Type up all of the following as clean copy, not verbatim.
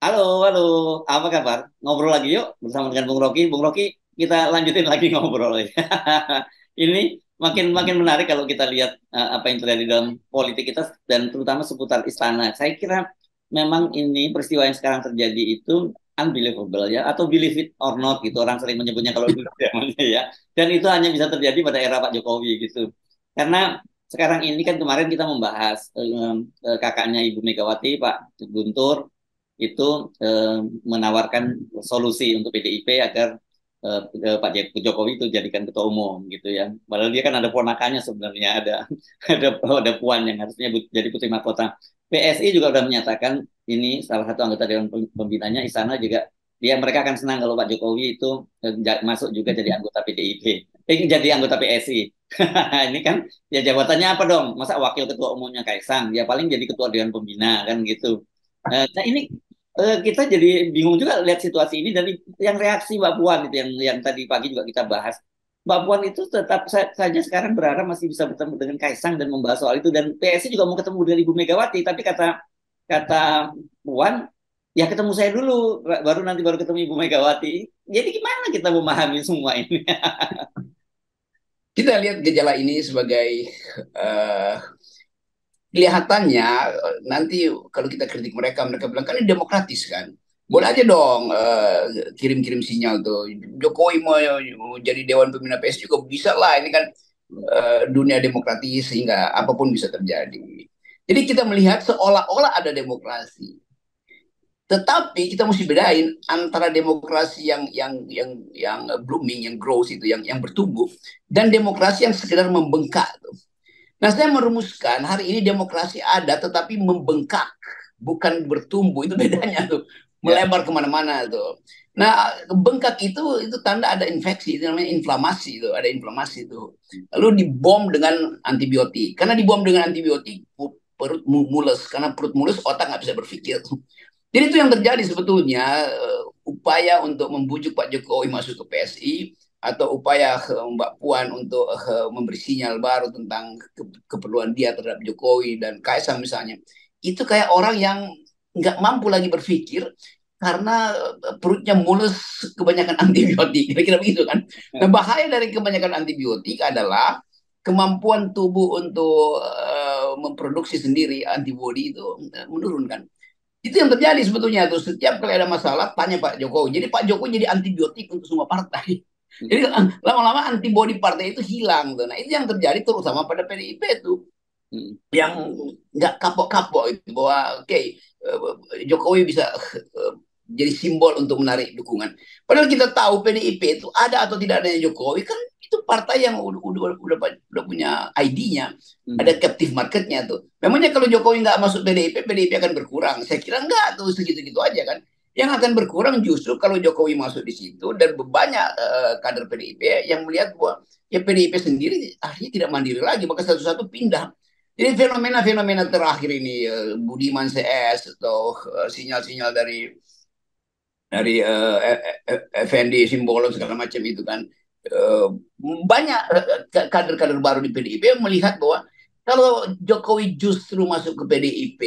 Halo, halo. Apa kabar? Ngobrol lagi yuk bersama dengan Bung Rocky. Bung Rocky, kita lanjutin lagi ngobrol. Ini makin makin menarik kalau kita lihat apa yang terjadi dalam politik kita dan terutama seputar istana. Saya kira memang ini peristiwa yang sekarang terjadi itu unbelievable ya, atau believe it or not gitu orang sering menyebutnya kalau dulu zamannya ya. Dan itu hanya bisa terjadi pada era Pak Jokowi gitu. Karena sekarang ini kan kemarin kita membahas kakaknya Ibu Megawati, Pak Guntur itu eh, menawarkan solusi untuk PDIP agar Pak Jokowi itu jadikan ketua umum gitu ya. Padahal dia kan ada ponakannya sebenarnya, ada puan yang harusnya jadi putri mahkota. PSI juga sudah menyatakan ini salah satu anggota dewan pembinanya Istana juga mereka akan senang kalau Pak Jokowi itu masuk juga jadi anggota PDIP. Jadi anggota PSI. Ini kan ya jabatannya apa dong? Masa wakil ketua umumnya Kaisang? Ya paling jadi ketua dewan pembina kan gitu. Nah ini kita jadi bingung juga lihat situasi ini dan yang reaksi Mbak Puan itu yang tadi pagi juga kita bahas. Mbak Puan itu tetap saja sekarang berharap masih bisa bertemu dengan Kaisang dan membahas soal itu dan PSI juga mau ketemu dengan Ibu Megawati tapi kata kata Puan ya ketemu saya dulu baru ketemu Ibu Megawati. Jadi gimana kita memahami semua ini? Kita lihat gejala ini sebagai uh, kelihatannya nanti kalau kita kritik mereka, mereka bilang kan ini demokratis kan. Boleh aja dong kirim-kirim sinyal tuh. Jokowi mau jadi Dewan Pembina PS juga bisa lah. Ini kan dunia demokratis sehingga apapun bisa terjadi. Jadi kita melihat seolah-olah ada demokrasi. Tetapi kita mesti bedain antara demokrasi yang blooming, yang growth itu, yang bertumbuh, dan demokrasi yang sekedar membengkak. Nah, saya merumuskan hari ini demokrasi ada tetapi membengkak, bukan bertumbuh. Itu bedanya tuh, Ya. melebar kemana-mana tuh. Nah, bengkak itu tanda ada infeksi, itu namanya inflamasi itu, ada inflamasi itu. Lalu dibom dengan antibiotik. Karena dibom dengan antibiotik, perut mules. Karena perut mules, otak nggak bisa berpikir. Jadi itu yang terjadi sebetulnya upaya untuk membujuk Pak Jokowi masuk ke PSI atau upaya Mbak Puan untuk memberi sinyal baru tentang keperluan dia terhadap Jokowi dan Kaisang misalnya. Itu kayak orang yang nggak mampu lagi berpikir karena perutnya mulus kebanyakan antibiotik. Kira-kira begitu kan. Nah, bahaya dari kebanyakan antibiotik adalah kemampuan tubuh untuk memproduksi sendiri antibodi itu menurunkan. Itu yang terjadi sebetulnya tuh. Setiap kali ada masalah, tanya Pak Jokowi. Jadi Pak Jokowi jadi antibiotik untuk semua partai. Jadi lama-lama antibodi partai itu hilang tuh. Nah itu yang terjadi terutama pada PDIP itu yang nggak kapok-kapok itu bahwa oke, Jokowi bisa jadi simbol untuk menarik dukungan. Padahal kita tahu PDIP itu ada atau tidak adanya Jokowi kan itu partai yang udah punya ID-nya, ada captive marketnya tuh. Memangnya kalau Jokowi nggak masuk PDIP, PDIP akan berkurang? Saya kira nggak tuh segitu-gitu aja kan. Yang akan berkurang justru kalau Jokowi masuk di situ dan banyak kader PDIP yang melihat bahwa ya PDIP sendiri akhirnya tidak mandiri lagi, maka satu-satu pindah. Jadi fenomena-fenomena terakhir ini Budiman CS atau sinyal-sinyal dari Effendi Simbolon segala macam itu kan uh, banyak kader-kader baru di PDIP melihat bahwa kalau Jokowi justru masuk ke PDIP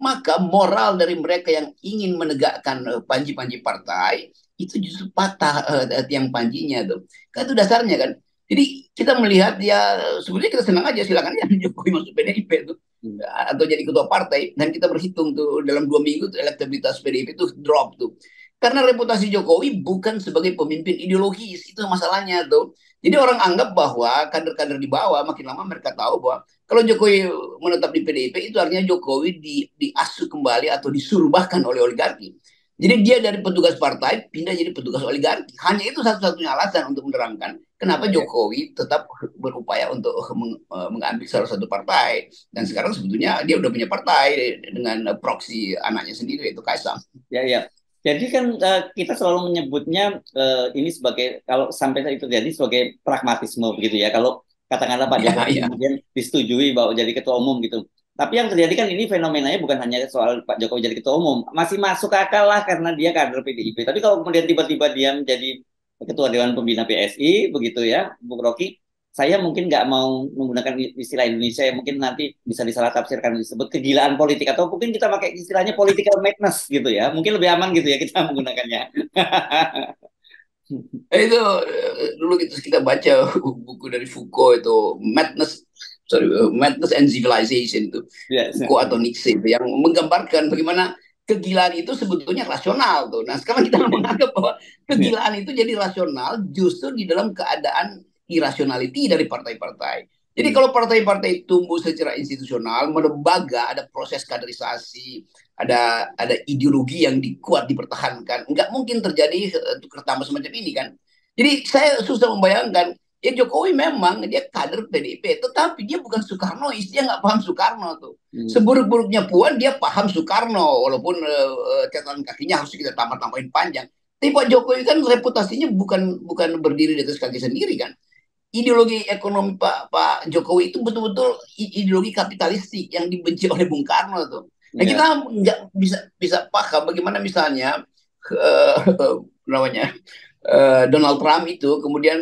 maka moral dari mereka yang ingin menegakkan panji-panji partai itu justru patah tiang panjinya tuh kan itu dasarnya kan jadi kita melihat ya sebenarnya kita senang aja silakan ya Jokowi masuk PDIP tuh atau jadi ketua partai dan kita berhitung tuh dalam 2 minggu tuh elektabilitas PDIP itu drop tuh karena reputasi Jokowi bukan sebagai pemimpin ideologis, itu masalahnya tuh. Jadi orang anggap bahwa kader-kader di bawah makin lama mereka tahu bahwa kalau Jokowi menetap di PDIP itu artinya Jokowi diasuh kembali atau disuruh bahkan oleh oligarki. Jadi dia dari petugas partai pindah jadi petugas oligarki. Hanya itu satu-satunya alasan untuk menerangkan kenapa Ya, ya. Jokowi tetap berupaya untuk mengambil salah satu partai. Dan sekarang sebetulnya dia udah punya partai dengan proksi anaknya sendiri yaitu Kaisang. Ya, ya. Jadi kan kita selalu menyebutnya ini sebagai kalau sampai itu terjadi sebagai pragmatisme begitu ya. Kalau katakanlah Pak Ya, Jokowi ya. kemudian disetujui bahwa jadi ketua umum gitu. Tapi yang terjadi kan ini fenomenanya bukan hanya soal Pak Jokowi jadi ketua umum, masih masuk akal lah karena dia kader PDIP. Tapi kalau kemudian tiba-tiba dia menjadi ketua Dewan Pembina PSI begitu ya, Bung Rocky, saya mungkin nggak mau menggunakan istilah Indonesia yang mungkin nanti bisa disalah tafsirkan disebut kegilaan politik atau mungkin kita pakai istilahnya political madness gitu ya. Mungkin lebih aman gitu ya kita menggunakannya. Itu dulu kita baca buku dari Foucault itu Madness and Civilization itu Yes. Foucault atau Nietzsche itu yang menggambarkan bagaimana kegilaan itu sebetulnya rasional tuh. Nah sekarang kita menganggap bahwa kegilaan itu jadi rasional justru di dalam keadaan irasionality dari partai-partai. Jadi kalau partai-partai tumbuh secara institusional, melembaga, ada proses kaderisasi, ada ideologi yang kuat dipertahankan, nggak mungkin terjadi tukar tambah semacam ini kan. Jadi saya susah membayangkan, ya Jokowi memang dia kader PDIP, tetapi dia bukan Soekarnois, dia nggak paham Soekarno tuh. Seburuk-buruknya Puan dia paham Soekarno, walaupun catatan kakinya harus kita tambah-tambahin panjang. Tapi Pak Jokowi kan reputasinya bukan berdiri di atas kaki sendiri kan. Ideologi ekonomi Pak Jokowi itu betul-betul ideologi kapitalistik yang dibenci oleh Bung Karno tuh. Nah kita nggak bisa paham bagaimana misalnya namanya Donald Trump itu kemudian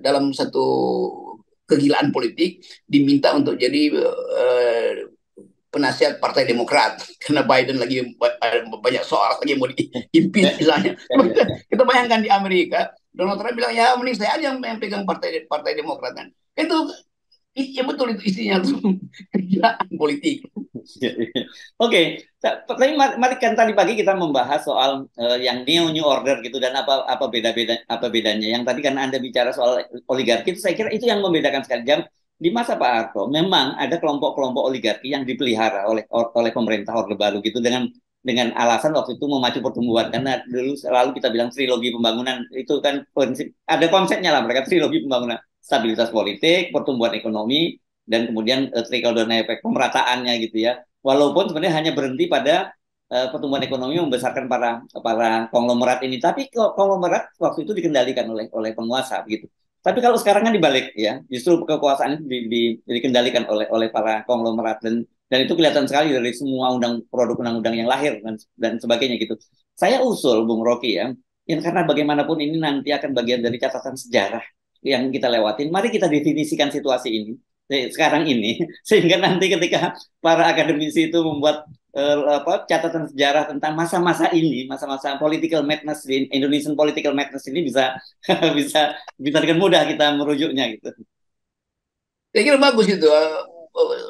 dalam satu kegilaan politik diminta untuk jadi penasihat Partai Demokrat karena Biden lagi banyak soal lagi mau diimpeach misalnya. Kita bayangkan di Amerika Donald Trump bilang ya mending saya aja yang pegang Partai Demokrat kan. Itu ya betul itu isinya tuh kegilaan politik. Oke, tapi mari kan tadi pagi kita membahas soal yang new order gitu dan apa bedanya. Yang tadi kan Anda bicara soal oligarki itu saya kira itu yang membedakan sekali. Di masa Pak Harto memang ada kelompok-kelompok oligarki yang dipelihara oleh pemerintah Orde Baru gitu dengan alasan waktu itu memacu pertumbuhan karena dulu selalu kita bilang trilogi pembangunan itu kan prinsip ada konsepnya lah mereka trilogi pembangunan stabilitas politik, pertumbuhan ekonomi dan kemudian trickle down efek pemerataannya gitu ya. Walaupun sebenarnya hanya berhenti pada pertumbuhan ekonomi membesarkan para konglomerat ini, tapi konglomerat waktu itu dikendalikan oleh penguasa gitu. Tapi kalau sekarang kan dibalik ya, justru kekuasaan itu dikendalikan oleh para konglomerat dan itu kelihatan sekali dari semua produk undang-undang yang lahir dan sebagainya gitu. Saya usul Bung Rocky ya, yang karena bagaimanapun ini nanti akan bagian dari catatan sejarah yang kita lewatin. Mari kita definisikan situasi ini sekarang ini sehingga nanti ketika para akademisi itu membuat catatan sejarah tentang masa-masa ini, masa-masa political madness di Indonesian political madness ini bisa bisa dengan mudah kita merujuknya gitu. Saya kira bagus itu.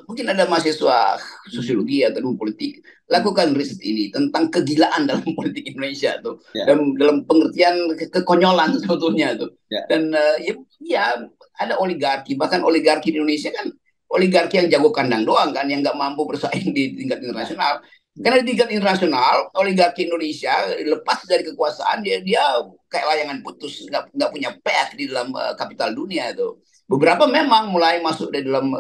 Mungkin ada mahasiswa sosiologi atau politik lakukan riset ini tentang kegilaan dalam politik Indonesia tuh, dalam pengertian kekonyolan sebetulnya tuh. Dan ya ada oligarki, bahkan oligarki di Indonesia kan oligarki yang jago kandang doang kan, yang nggak mampu bersaing di tingkat internasional. Karena di tingkat internasional oligarki Indonesia lepas dari kekuasaan dia kayak layangan putus, nggak punya pet di dalam kapital dunia itu. Beberapa memang mulai masuk dari dalam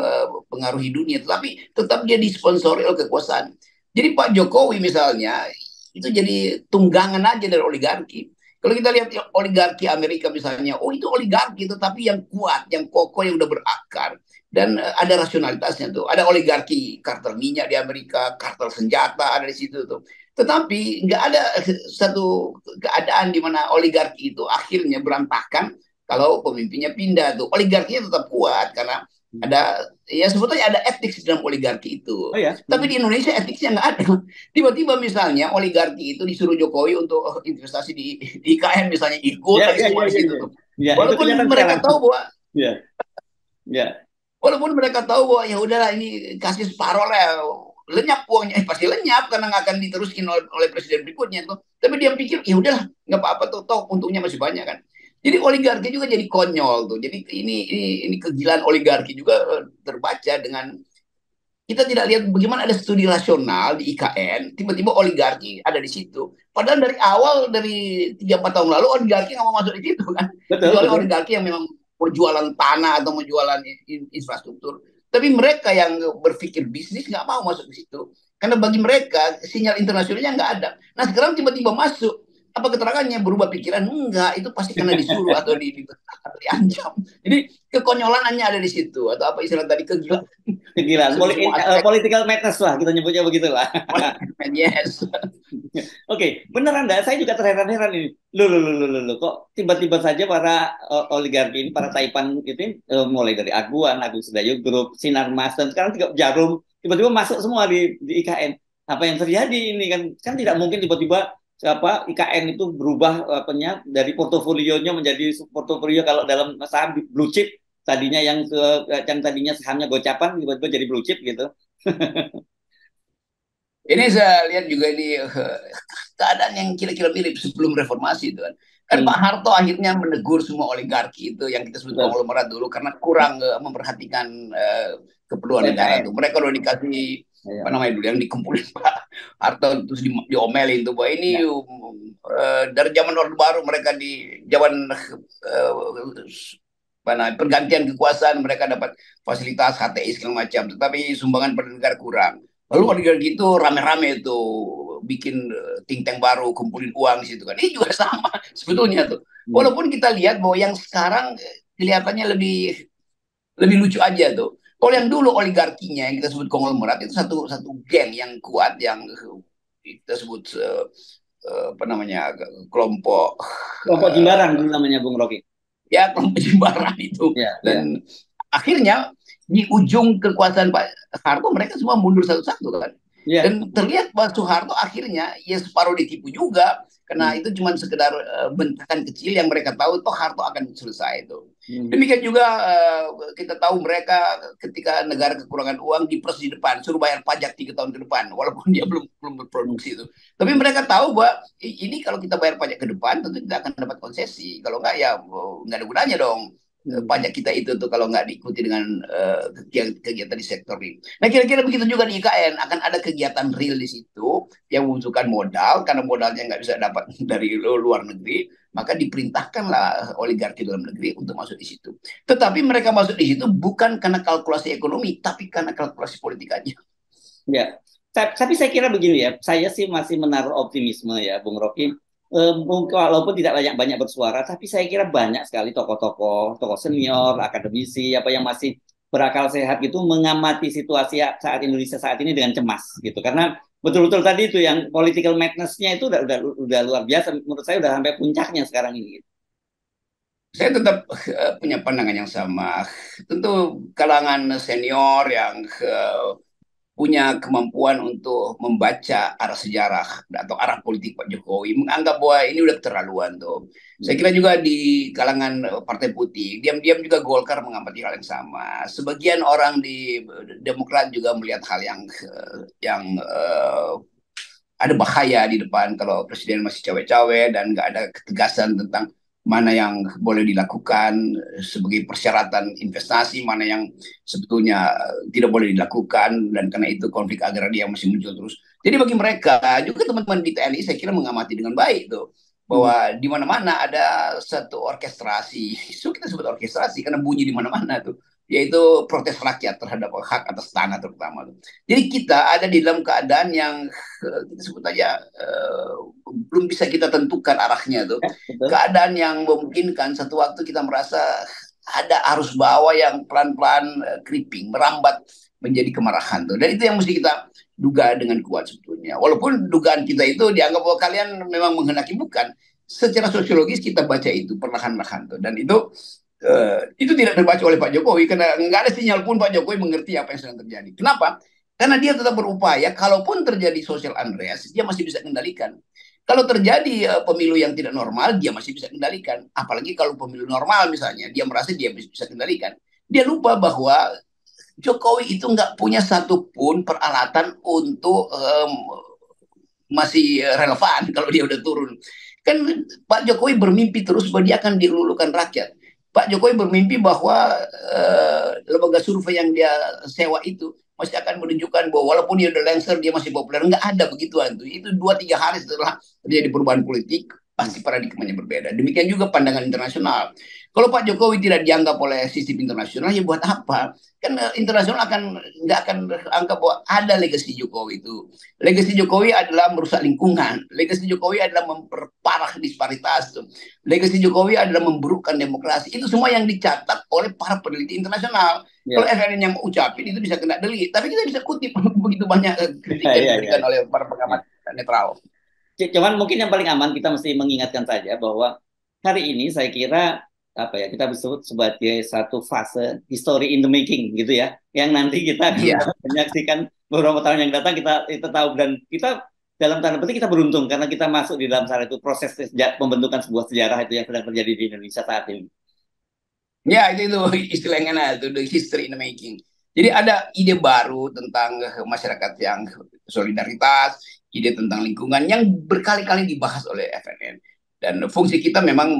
pengaruhi dunia, tetapi tetap dia disponsori oleh kekuasaan. Jadi Pak Jokowi misalnya itu jadi tunggangan aja dari oligarki. Kalau kita lihat oligarki Amerika misalnya, oh itu oligarki tetapi yang kuat, yang kokoh, yang udah berakar dan ada rasionalitasnya tuh. Ada oligarki kartel minyak di Amerika, kartel senjata ada di situ tuh. Tetapi nggak ada satu keadaan di mana oligarki itu akhirnya berantakan kalau pemimpinnya pindah tuh. Oligarkinya tetap kuat karena ada ya sebetulnya ada etik dalam oligarki itu. Oh, ya. Tapi di Indonesia etiknya nggak ada. Tiba-tiba misalnya oligarki itu disuruh Jokowi untuk investasi di IKN misalnya ikut lagi semua di situ tuh. Walaupun mereka tahu bahwa walaupun mereka tahu bahwa ya udahlah ini kasih separoh lah, lenyap uangnya, pasti lenyap karena nggak akan diteruskin oleh presiden berikutnya tuh. Tapi dia pikir ya udahlah nggak apa-apa tuh, toh untungnya masih banyak kan. Jadi oligarki juga jadi konyol tuh. Jadi ini kegilaan oligarki juga terbaca dengan kita tidak lihat bagaimana ada studi rasional di IKN, tiba-tiba oligarki ada di situ. Padahal dari awal dari 3-4 tahun lalu oligarki nggak mau masuk di situ kan. Kecuali oligarki yang memang mau jualan tanah atau mau jualan infrastruktur. Tapi mereka yang berpikir bisnis nggak mau masuk di situ. Karena bagi mereka sinyal internasionalnya nggak ada. Nah sekarang tiba-tiba masuk. Apa keterangannya berubah pikiran? Enggak, itu pasti karena disuruh atau dibentak atau diancam. Jadi kekonyolanannya ada di situ atau apa istilah tadi kegilaan. Kegilaan, Semua aspek. political madness lah kita nyebutnya begitulah. Yes. Oke, beneran enggak? Saya juga terheran-heran ini. Loh, kok tiba-tiba saja para oligarki ini, para Taipan itu mulai dari Aguan, Agung Sedayo Group, Sinarmas, dan sekarang juga Jarum, tiba-tiba masuk semua di IKN. Apa yang terjadi ini kan? Kan tidak mungkin tiba-tiba apa IKN itu berubah apanya dari portofolionya menjadi portofolio kalau dalam saham blue chip tadinya yang tadinya sahamnya gocapan tiba-tiba jadi blue chip gitu. Ini saya lihat juga ini keadaan yang kira-kira mirip sebelum reformasi itu kan. Kan Pak Hmm, Harto akhirnya menegur semua oligarki itu yang kita sebut betul. konglomerat dulu karena kurang memperhatikan keperluan negara UMKM. tuh. Mereka udah dikasih apa Ya, namanya dulu yang dikumpulin Pak Harto terus diomelin tuh bahwa ini ya, dari zaman Orde Baru mereka di zaman pergantian kekuasaan mereka dapat fasilitas HTI segala macam, tetapi sumbangan pada negara kurang. Lalu ya. kalau gitu rame-rame tuh bikin think tank baru, kumpulin uang di situ kan. Ini juga sama sebetulnya tuh. Hmm. Walaupun kita lihat bahwa yang sekarang kelihatannya lebih lebih lucu aja tuh. Kalau yang dulu oligarkinya yang kita sebut konglomerat itu satu satu geng yang kuat yang kita sebut apa namanya kelompok Kelompok Jimbaran dulu namanya Bung Rocky. ya kelompok Jimbaran itu Ya, ya, dan akhirnya di ujung kekuasaan Pak Harto mereka semua mundur satu-satu kan ya. dan terlihat Pak Soeharto akhirnya ya separuh ditipu juga karena Hmm, itu cuma sekedar bentakan kecil yang mereka tahu toh Harto akan selesai itu hmm, demikian juga kita tahu mereka ketika negara kekurangan uang diperas di depan suruh bayar pajak 3 tahun ke depan walaupun dia belum belum hmm, berproduksi itu tapi mereka tahu bahwa ini kalau kita bayar pajak ke depan tentu kita akan dapat konsesi kalau enggak ya nggak ada gunanya dong hmm. pajak kita itu tuh kalau nggak diikuti dengan kegiatan di sektor real. Nah kira-kira begitu juga di IKN akan ada kegiatan real di situ yang membutuhkan modal karena modalnya nggak bisa dapat dari luar negeri maka diperintahkanlah oligarki dalam negeri untuk masuk di situ. Tetapi mereka masuk di situ bukan karena kalkulasi ekonomi tapi karena kalkulasi politik aja. Ya. Tapi saya kira begini ya, saya sih masih menaruh optimisme ya, Bung Rocky. Walaupun tidak banyak banyak bersuara, tapi saya kira banyak sekali tokoh-tokoh, tokoh senior, akademisi, apa yang masih berakal sehat gitu mengamati situasi saat Indonesia saat ini dengan cemas gitu. Karena betul-betul tadi itu yang political madness-nya itu udah luar biasa. Menurut saya udah sampai puncaknya sekarang ini. Saya tetap punya pandangan yang sama. Tentu kalangan senior yang punya kemampuan untuk membaca arah sejarah atau arah politik Pak Jokowi menganggap bahwa ini udah keterlaluan tuh. Saya Hmm. kira juga di kalangan Partai Putih, diam-diam juga Golkar mengamati hal yang sama. Sebagian orang di Demokrat juga melihat hal yang ada bahaya di depan kalau presiden masih cawe-cawe dan nggak ada ketegasan tentang mana yang boleh dilakukan sebagai persyaratan investasi, mana yang sebetulnya tidak boleh dilakukan, dan karena itu konflik agraria masih muncul terus. Jadi bagi mereka, juga teman-teman di TNI saya kira mengamati dengan baik tuh, Hmm. bahwa di mana-mana ada satu orkestrasi, so kita sebut orkestrasi karena bunyi di mana-mana tuh, yaitu protes rakyat terhadap hak atas tanah terutama tuh. Jadi kita ada di dalam keadaan yang kita sebut aja belum bisa kita tentukan arahnya tuh. Ya, betul. Keadaan yang memungkinkan satu waktu kita merasa ada arus bawah yang pelan-pelan creeping, merambat menjadi kemarahan tuh. Dan itu yang mesti kita duga dengan kuat sebetulnya. Walaupun dugaan kita itu dianggap bahwa kalian memang menghendaki bukan. Secara sosiologis kita baca itu perlahan-lahan tuh. Dan itu tidak terbaca oleh Pak Jokowi karena nggak ada sinyal pun Pak Jokowi mengerti apa yang sedang terjadi. Kenapa? Karena dia tetap berupaya, kalaupun terjadi social unrest, dia masih bisa kendalikan. Kalau terjadi pemilu yang tidak normal, dia masih bisa kendalikan. Apalagi kalau pemilu normal misalnya, dia merasa dia bisa kendalikan. Dia lupa bahwa Jokowi itu nggak punya satupun peralatan untuk masih relevan kalau dia udah turun. Kan Pak Jokowi bermimpi terus bahwa dia akan dilulukan rakyat. Pak Jokowi bermimpi bahwa lembaga survei yang dia sewa itu masih akan menunjukkan bahwa walaupun dia udah lengser dia masih populer. Nggak ada begituan tuh. Itu 2-3 hari setelah terjadi perubahan politik Hmm. pasti paradigmanya berbeda. Demikian juga pandangan internasional. Kalau Pak Jokowi tidak dianggap oleh sistem internasional, ya buat apa? Kan internasional nggak akan anggap bahwa ada legasi Jokowi itu. Legasi Jokowi adalah merusak lingkungan. Legasi Jokowi adalah memperparah parah disparitas tuh. Legasi Jokowi adalah memburukkan demokrasi. Itu semua yang dicatat oleh para peneliti internasional. Kalau Ya, FNN yang ucapin itu bisa kena delik, tapi kita bisa kutip begitu banyak kritik ya, yang ya, ya. diberikan oleh para pengamat Ya. netral. Cuman mungkin yang paling aman kita mesti mengingatkan saja bahwa hari ini saya kira apa ya kita sebut sebagai satu fase history in the making gitu ya, yang nanti kita akan Iya, menyaksikan beberapa tahun yang datang kita tahu dan kita dalam tanda petik kita beruntung karena kita masuk di dalam salah itu proses pembentukan sebuah sejarah itu yang sedang terjadi di Indonesia saat ini. ya itu istilahnya nah, itu the history in the making. Jadi ada ide baru tentang masyarakat yang solidaritas, ide tentang lingkungan yang berkali-kali dibahas oleh FNN. Dan fungsi kita memang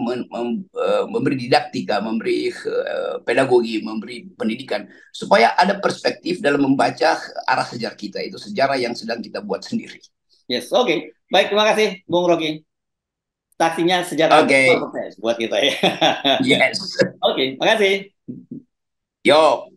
memberi didaktika, memberi pedagogi, memberi pendidikan supaya ada perspektif dalam membaca arah sejarah kita itu sejarah yang sedang kita buat sendiri. Yes, oke. Baik, terima kasih Bung Rocky. Saksinya sejarah Oke, buat kita ya. yes, Oke, makasih. yo.